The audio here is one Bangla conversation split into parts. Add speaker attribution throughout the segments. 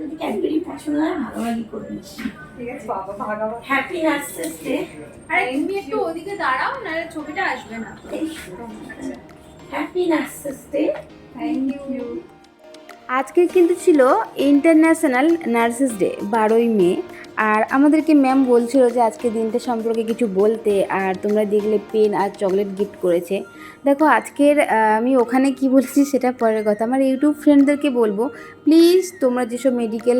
Speaker 1: যদি ক্যাডবেরি পছন্দ হয় ভাগাভাগি করে নিচ্ছি।
Speaker 2: ঠিক আছে বাবা, ভাগাভাগি।
Speaker 1: Happy nurses day.
Speaker 2: আর এমনি একটু ওদিকে দাঁড়াও, নাহলে ছবিটা আসবে না।
Speaker 1: Happy nurses day.
Speaker 2: Thank you.
Speaker 3: আজকে কিন্তু ছিল ইন্টারন্যাশনাল নার্সেস ডে, 12ই মে। আর আমাদেরকে ম্যাম বলছিল যে আজকে দিনটা সম্পর্কে কিছু বলতে, আর তোমরা দেখলে পেন আর চকলেট গিফট করেছে। দেখো আজকের আমি ওখানে কি বলছি সেটা পরের কথা। আমার ইউটিউব ফ্রেন্ডদেরকে বলবো, প্লিজ তোমরা যেসব মেডিকেল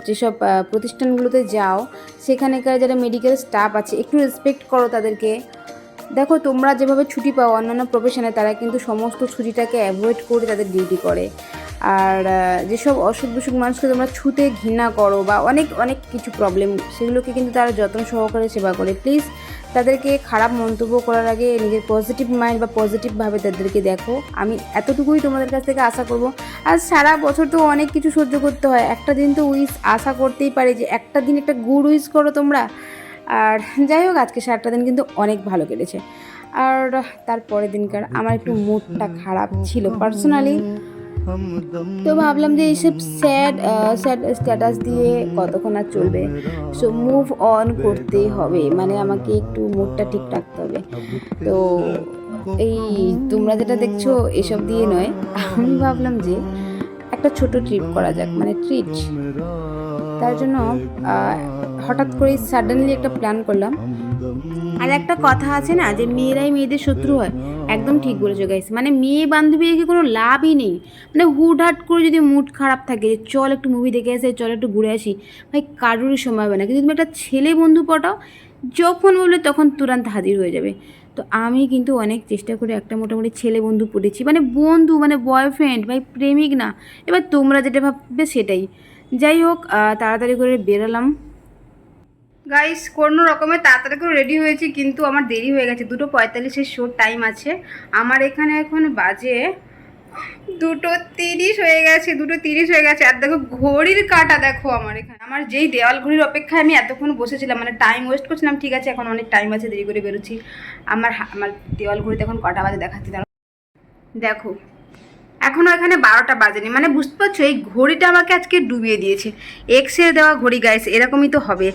Speaker 3: যেসব প্রতিষ্ঠানগুলোতে যাও, সেখানেকার যারা মেডিকেল স্টাফ আছে একটু রেসপেক্ট করো তাদেরকে। দেখো তোমরা যেভাবে ছুটি পাও অন্যান্য প্রফেশনে, তারা কিন্তু সমস্ত ছুটিটাকে অ্যাভয়েড করে তাদের ডিউটি করে। আর যেসব অসুখ বিসুখ মানুষকে তোমরা ছুতে ঘৃণা করো বা অনেক অনেক কিছু প্রবলেম, সেগুলোকে কিন্তু তারা যত্ন সহকারে সেবা করে। প্লিজ তাদেরকে খারাপ মন্তব্য করার আগে নিজের পজিটিভ মাইন্ড বা পজিটিভভাবে তাদেরকে দেখো। আমি এতটুকুই তোমাদের কাছ থেকে আশা করব। আর সারা বছর তো অনেক কিছু সহ্য করতে হয়, একটা দিন তো উইশ আশা করতেই পারে যে একটা দিন একটা গুড উইশ করো তোমরা। আর যাই হোক, আজকে সারাটা দিন কিন্তু অনেক ভালো কেটেছে। আর তারপরের দিনকার আমার একটু মুডটা খারাপ ছিল পার্সোনালি, তো ভাবলাম যে এইসব স্যাড স্ট্যাটাস দিয়ে কতক্ষণ আর চলবে। সো মুভ অন করতেই হবে, মানে আমাকে একটু মুডটা ঠিক রাখতে হবে। তো এই তোমরা যেটা দেখছো এসব দিয়ে নয়, আমি ভাবলাম যে একটা ছোট ট্রিপ করা যাক, মানে ট্রিট। তার জন্য হঠাৎ করে সাডেনলি একটা প্ল্যান করলাম। আর একটা কথা আছে না যে মেয়েরাই মেয়েদের শত্রু হয়, একদম ঠিক বলেছো গাইস। মানে মেয়ে বান্ধবী রেখে কোনো লাভই নেই। মানে হুটহাট করে যদি মুড খারাপ থাকে যে চল একটু মুভি দেখে আসি, চল একটু ঘুরে আসি, ভাই কারোরই সময় হবে না। কিন্তু তুমি একটা ছেলে বন্ধু পটাও, যখন বললে তখন তুরন্ত হাজির হয়ে যাবে। তো আমি কিন্তু অনেক চেষ্টা করে একটা মোটামুটি ছেলে বন্ধু পটেছি, মানে বন্ধু মানে বয়ফ্রেন্ড, ভাই প্রেমিক না। এবার তোমরা যেটা ভাববে সেটাই। যাই হোক, তাড়াতাড়ি করে বেরোলাম গাইস, কোনো রকমের তাড়াতাড়ি করে রেডি হয়েছি, কিন্তু আমার দেরি হয়ে গেছে। 2:45 শোর টাইম আছে। আমার এখানে এখন বাজে 2:30 হয়ে গেছে, 2:30 হয়ে গেছে। আর দেখো ঘড়ির কাঁটা দেখো আমার এখানে। আমার যেই দেওয়াল ঘড়ির অপেক্ষায় আমি এতক্ষণ বসেছিলাম, মানে টাইম ওয়েস্ট করছিলাম। ঠিক আছে, এখন অনেক টাইম আছে, দেরি করে বেরোচ্ছি। আমার দেওয়াল ঘড়িতে এখন কটা বাজে দেখাচ্ছি, দেখো এখনও এখানে 12টা বাজেনি। মানে বুঝতে পারছো, এই ঘড়িটা আমাকে আজকে ডুবিয়ে দিয়েছে। এক্সের দেওয়া ঘড়ি গাইস, এরকমই তো হবে।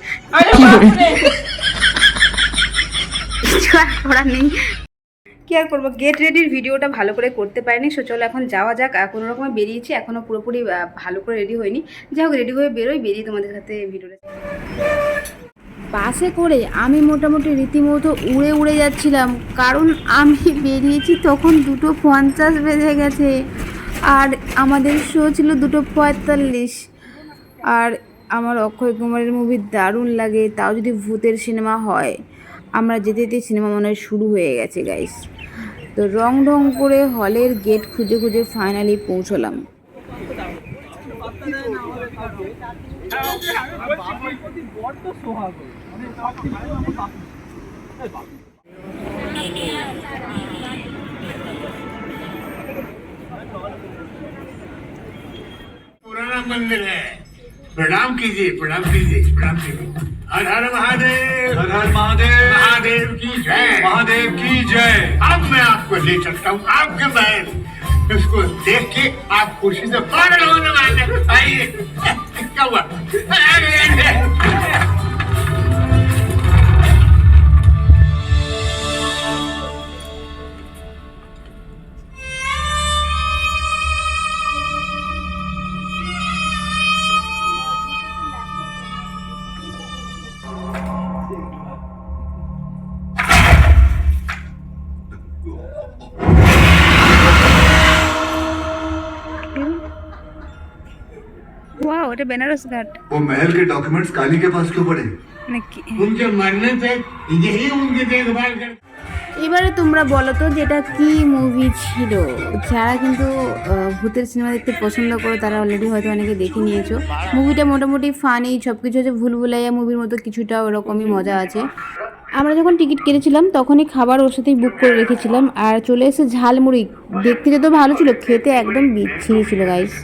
Speaker 3: কিছু আর করার নেই, কি আর করবো। গেট রেডির ভিডিওটা ভালো করে করতে পারিনি। সো চলো এখন যাওয়া যাক। কোনো রকমে বেরিয়েছি, এখনও পুরোপুরি ভালো করে রেডি হয়নি। যাই হোক, রেডি হয়ে বেরিয়ে তোমাদের সাথে ভিডিওটা। বাসে করে আমি মোটামুটি রীতিমতো উড়ে উড়ে যাচ্ছিলাম, কারণ আমি বেরিয়েছি তখন 2:50 বেজে গেছে। আর আমাদের শো ছিল 2:45। আর আমার অক্ষয় কুমারের মুভি দারুণ লাগে, তাও যদি ভূতের সিনেমা হয়। আমরা যেতে যেতে সিনেমা মনে হয় শুরু হয়ে গেছে গাইস। তো রং ঢং করে হলের গেট খুঁজে খুঁজে ফাইনালি পৌঁছলাম।
Speaker 4: पुराना मंदिर है। प्रणाम कीजिए, प्रणाम कीजिए, प्रणाम कीजिए। हर हर महादेव, हर हर महादेव, महादेव की जय, महादेव की जय। अब मैं आपको ले चलता हूँ आपके महल। इसको देख के आप खुशी से पागल होने वाले। आइए, क्या हुआ?
Speaker 3: ওয়াও, এটা বেনারস ঘাট
Speaker 5: वो महल के डॉक्यूमेंट्स काली के पास क्यों पड़े?
Speaker 3: নাকি?
Speaker 4: उनके मरने से यही उनकी देखभाल कर।
Speaker 3: এবারে তোমরা বলো তো যে এটা কি মুভি ছিল। যারা কিন্তু ভূতের সিনেমা দেখতে পছন্দ করো তারা অলরেডি হয়তো অনেকে দেখে নিয়েছো। মুভিটা মোটামুটি ফানি, সব কিছু হচ্ছে ভুলভুলাইয়া মুভির মতো, কিছুটা ওরকমই মজা আছে। আমরা যখন টিকিট কেটেছিলাম তখনই খাবার ওর সাথেই বুক করে রেখেছিলাম। আর চলে এসে ঝালমুড়ি, দেখতে যত ভালো ছিল, খেতে একদম বিচ্ছিরি ছিল গাইস।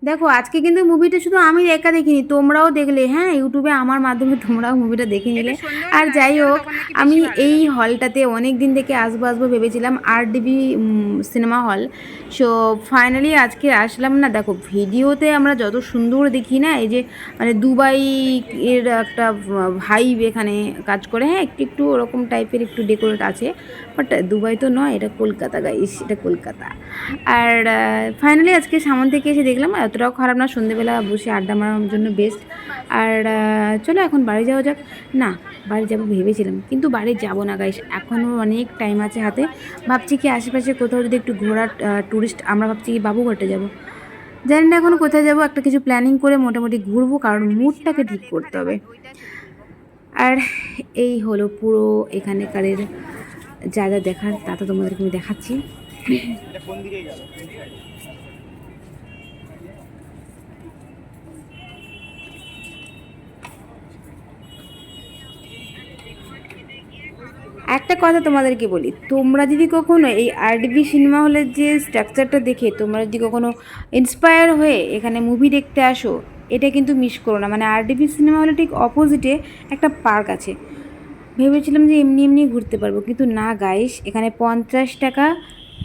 Speaker 3: দেখো আজকে কিন্তু মুভিটা শুধু আমি একা দেখিনি, তোমরাও দেখলে, হ্যাঁ ইউটিউবে আমার মাধ্যমে তোমরাও মুভিটা দেখে নিলে। আর যাই হোক, আমি এই হলটাতে অনেক দিন থেকে আসবো ভেবেছিলাম, RDB cinema hall. So finally আজকে আসলাম। না দেখো ভিডিওতে আমরা যত সুন্দর দেখি না, এই যে মানে দুবাই এর একটা ভাইব এখানে কাজ করে, হ্যাঁ একটু একটু ওরকম টাইপের একটু ডেকোরেট আছে, বাট দুবাই তো নয়, এটা কলকাতা গাইস, এটা কলকাতা। আর ফাইনালি আজকে সামন থেকে এসে দেখলাম এতটাও খারাপ না, সন্ধ্যেবেলা বসে আড্ডা মারার জন্য বেস্ট। আর চলো এখন বাড়ি যাওয়া যাক। না বাড়ি যাবো ভেবেছিলাম, কিন্তু বাড়ি যাব না গাইস, এখনও অনেক টাইম আছে হাতে। ভাবছি কি আশেপাশে কোথাও যদি একটু ঘোরার ট্যুরিস্ট, আমরা ভাবছি কি বাবুঘাটে যাব, জানি না এখন কোথায় যাব, একটা কিছু প্ল্যানিং করে মোটামুটি ঘুরবো, কারণ মুডটাকে ঠিক করতে হবে। আর এই হলো পুরো এখানেকারের যা যা দেখার, তা তো তোমাদেরকে আমি দেখাচ্ছি। একটা কথা তোমাদেরকে বলি, তোমরা যদি কখনো এই RDB সিনেমা হলের যে স্ট্রাকচারটা দেখে তোমরা যদি কখনো ইন্সপায়ার হয়ে এখানে মুভি দেখতে আসো, এটা কিন্তু মিস করো না। মানে RDB সিনেমা হলে ঠিক অপোজিটে একটা পার্ক আছে। ভেবেছিলাম যে এমনি এমনি ঘুরতে পারবো, কিন্তু না গাইস, এখানে 50 টাকা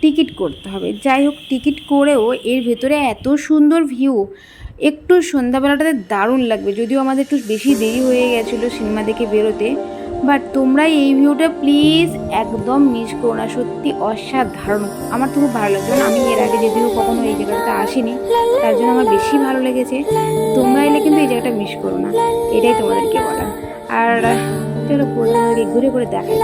Speaker 3: টিকিট করতে হবে। যাই হোক, টিকিট করেও এর ভেতরে এত সুন্দর ভিউ, একটু সন্ধ্যাবেলাটাতে দারুণ লাগবে। যদিও আমাদের একটু বেশি দেরি হয়ে গেছিলো সিনেমা দেখে বেরোতে, বাট তোমরা এই ভিউটা প্লিজ একদম মিস করো না, সত্যি অসাধারণ। আমার তো খুব ভালো লাগছে, কারণ আমি এর আগে যদিও কখনো এই জায়গাটাতে আসিনি, তার জন্য আমার বেশি ভালো লেগেছে। তোমরা এলে কিন্তু এই জায়গাটা মিস করো না, এটাই তোমাদেরকে বলা। আর চলো ঘুরে ঘুরে দেখাই।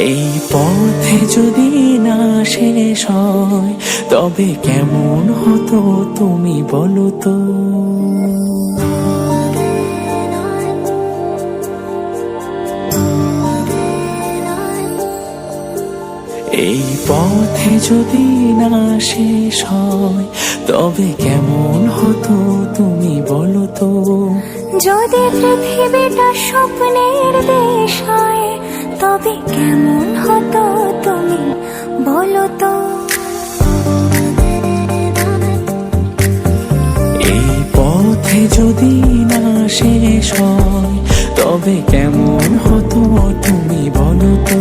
Speaker 6: এই পথে যদি না শেষ হয় তবে কেমন হতো তুমি বলো তো। এই পথে যদি না শেষ হয় তবে কেমন হতো তুমি বলো তো।
Speaker 7: যদি পৃথিবীটা স্বপ্নের দেশ হয় তবে কেমন হতো তুমি বলো তো।
Speaker 6: এই পথে যদি না শেষ হয় তবে কেমন হতো তুমি বলো তো।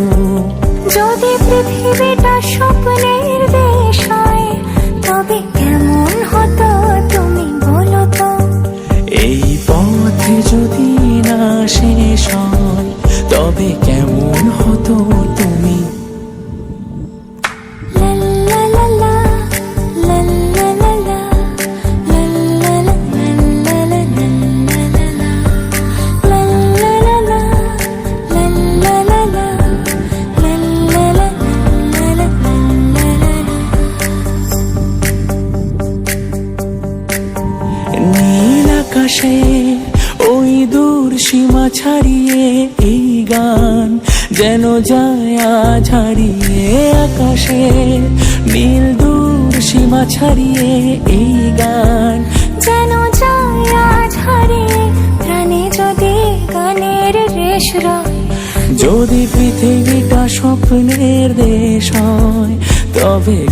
Speaker 7: যদি পৃথিবীটা স্বপ্নের দেশ হয় তবে কেমন হতো তুমি বলো তো।
Speaker 6: এই পথে যদি না শেষ হয় তবে কেমন হতো তুমি।
Speaker 7: লা লা লা লা, লা লা লা লা, লা লা লা লা, লা লা লা লা, লা লা লা লা, লা লা লা লা, লা লা লা লা।
Speaker 6: নীল আকাশে ওই দূর সীমা ছাড়িয়ে এই গান যেন যায় আজ হারিয়ে। আকাশে নীল দূর সীমা ছাড়িয়ে এই গান
Speaker 7: যেন যায় আজ হারিয়ে। প্রাণে যদি গানের রেশ রয়,
Speaker 6: যদি পৃথিবীটা স্বপ্নের দেশ হয় তবে